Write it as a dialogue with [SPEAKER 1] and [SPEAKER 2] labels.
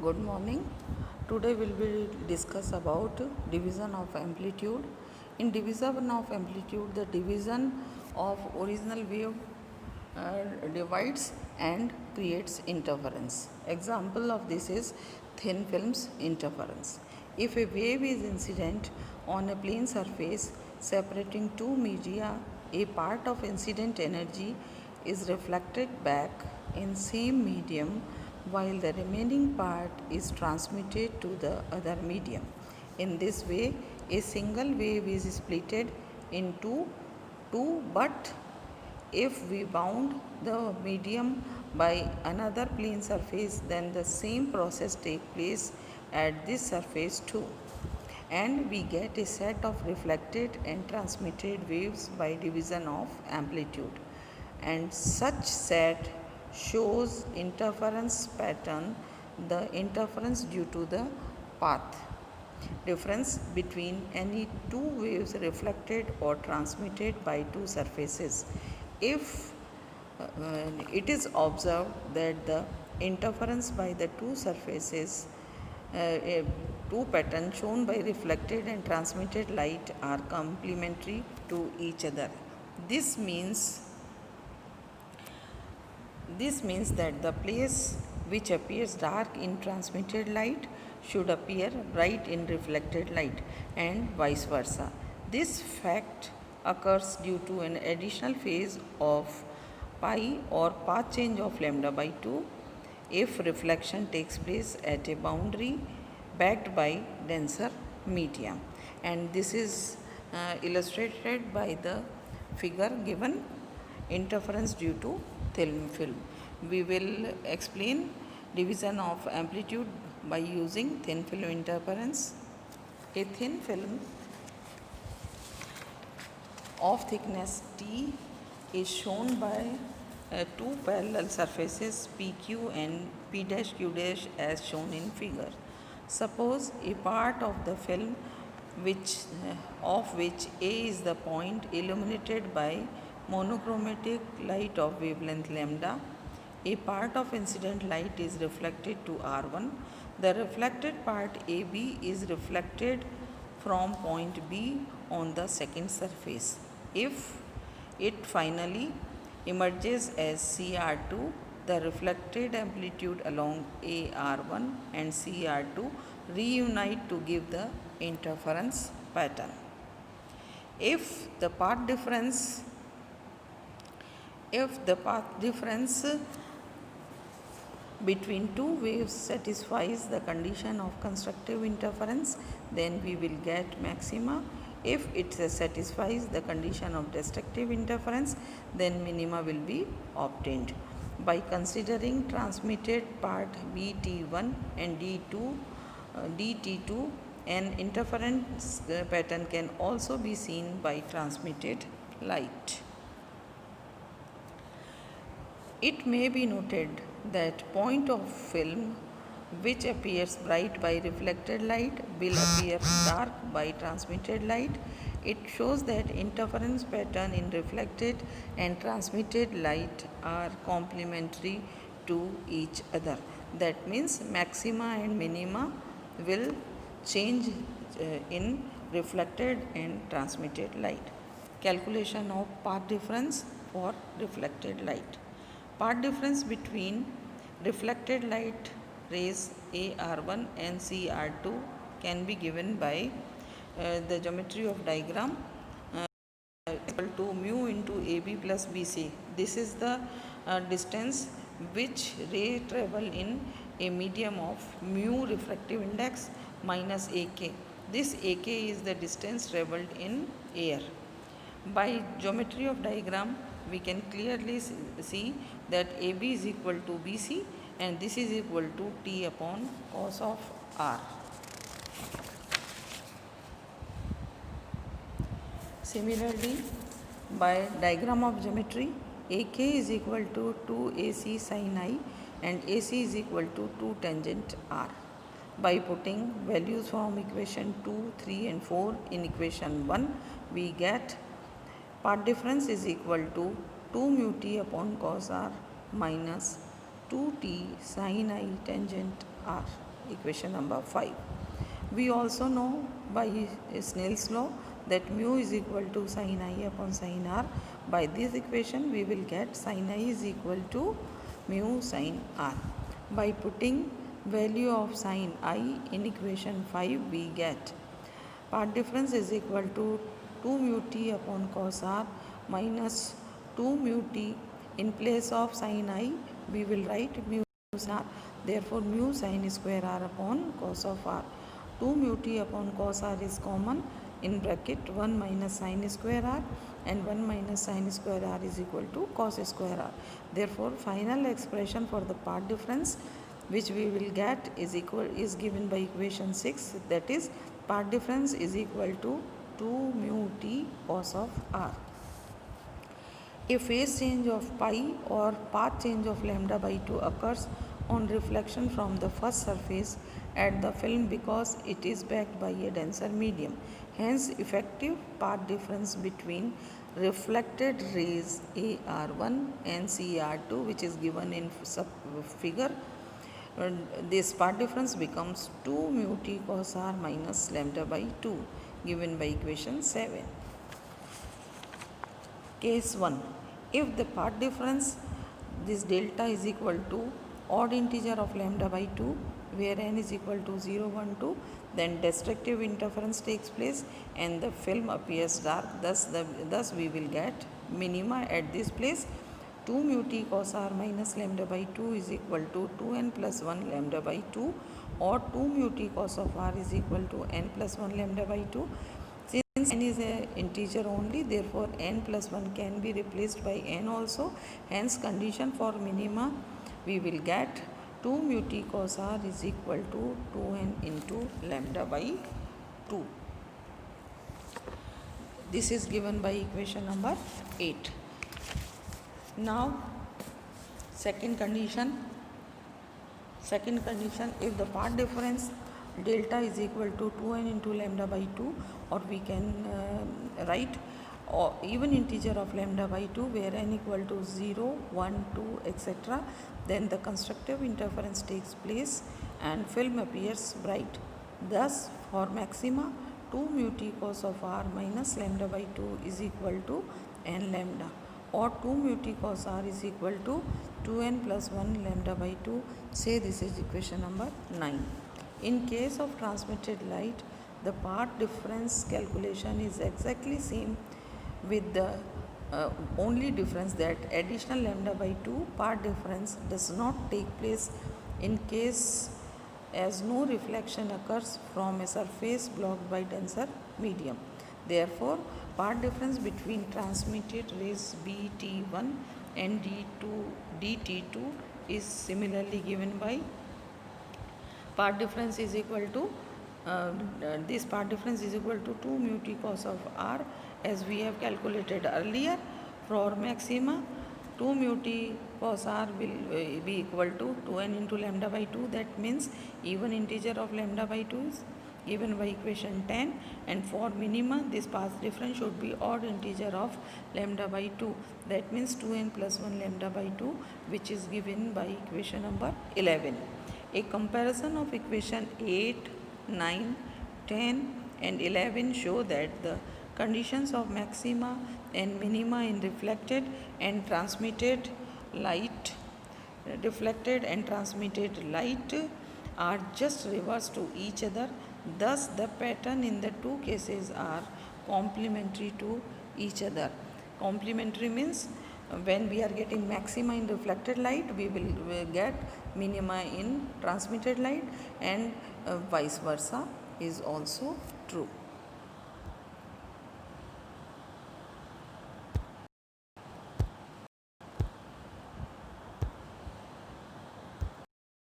[SPEAKER 1] Good morning. Today we will discuss about division of amplitude. In division of amplitude, the division of original wave divides and creates interference. Example of this is thin films interference. If a wave is incident on a plane surface separating two media, a part of incident energy is reflected back in same medium while the remaining part is transmitted to the other medium. In this way, a single wave is splitted into two, but if we bound the medium by another plane surface, then the same process takes place at this surface too, and we get a set of reflected and transmitted waves by division of amplitude, and such set shows interference pattern, the interference due to the path difference between any two waves reflected or transmitted by two surfaces. If it is observed that the interference by the two surfaces, two patterns shown by reflected and transmitted light are complementary to each other. This means this means that the place which appears dark in transmitted light should appear bright in reflected light, and vice versa. This fact occurs due to an additional phase of pi or path change of lambda by 2 if reflection takes place at a boundary backed by denser medium. And this is illustrated by the figure given, interference due to thin film. We will explain division of amplitude by using thin film interference. A thin film of thickness T is shown by two parallel surfaces PQ and P dash Q dash as shown in figure. Suppose a part of the film of which A is the point illuminated by monochromatic light of wavelength lambda. A part of incident light is reflected to R1. The reflected part AB is reflected from point B on the second surface. If it finally emerges as CR2, the reflected amplitude along AR1 and CR2 reunite to give the interference pattern. If the path difference between two waves satisfies the condition of constructive interference, then we will get maxima. If it satisfies the condition of destructive interference, then minima will be obtained. By considering transmitted part BT1 and DT2, an interference pattern can also be seen by transmitted light. It may be noted that point of film which appears bright by reflected light will appear dark by transmitted light. It shows that interference pattern in reflected and transmitted light are complementary to each other. That means maxima and minima will change in reflected and transmitted light. Calculation of path difference for reflected light. Path difference between reflected light rays AR1 and CR2 can be given by the geometry of diagram equal to mu into AB plus BC. This is the distance which ray travel in a medium of mu refractive index minus AK. This AK is the distance traveled in air. By geometry of diagram, we can clearly see that AB is equal to BC and this is equal to T upon cos of R. Similarly, by diagram of geometry, AK is equal to 2AC sin I and AC is equal to 2 tangent R. By putting values from equation 2, 3 and 4 in equation 1, we get path difference is equal to 2 mu T upon cos R minus 2T sin I tangent R. equation number 5. We also know by Snell's law that mu is equal to sin I upon sin r. By this equation we will get sin I is equal to mu sin r. By putting value of sin I in equation 5 we get part difference is equal to 2 mu t upon cos r minus 2 mu t. In place of sin I we will write mu sin r. Therefore mu sin square r upon cos of r. 2 mu t upon cos r is common. In bracket 1 minus sin square r and 1 minus sin square r is equal to cos square r. Therefore final expression for the part difference which we will get is given by equation 6, that is part difference is equal to 2 mu t cos of r. A phase change of pi or path change of lambda by 2 occurs on reflection from the first surface at the film because it is backed by a denser medium. Hence, effective path difference between reflected rays AR1 and CR2, which is given in figure, this path difference becomes 2 mu t cos r minus lambda by 2, given by equation 7. Case 1. If the path difference, this delta is equal to odd integer of lambda by 2, where n is equal to 0, 1, 2, then destructive interference takes place and the film appears dark. Thus we will get minima at this place. 2 mu t cos r minus lambda by 2 is equal to 2n plus 1 lambda by 2, or 2 mu t cos of r is equal to n plus 1 lambda by 2. Since n is an integer only, therefore n plus 1 can be replaced by n also. Hence condition for minima we will get 2 mu t cos r is equal to 2n into lambda by 2. This is given by equation number 8. Now second condition, if the path difference delta is equal to 2n into lambda by 2, or we can write or even integer of lambda by 2 where n equal to 0, 1, 2, etc., then the constructive interference takes place and film appears bright. Thus for maxima 2 mu t cos of r minus lambda by 2 is equal to n lambda, or 2 mu t cos r is equal to 2n plus 1 lambda by 2. Say this is equation number 9. In case of transmitted light, the path difference calculation is exactly same, with the only difference that additional lambda by 2 path difference does not take place in case as no reflection occurs from a surface blocked by denser medium. Therefore, path difference between transmitted rays BT1 and DT2 is similarly given by path difference is equal to this path difference is equal to 2 mu t cos of r, as we have calculated earlier. For maxima 2 mu t cos r will be equal to 2n into lambda by 2. That means even integer of lambda by 2 is given by equation 10, and for minima this path difference should be odd integer of lambda by 2. That means 2n plus 1 lambda by 2, which is given by equation number 11. A comparison of equation 8, 9, 10 and 11 show that the conditions of maxima and minima in reflected and transmitted light are just reverse to each other. Thus the pattern in the two cases are complementary to each other. Complementary means when we are getting maxima in reflected light, we will get minima in transmitted light, and vice versa is also true.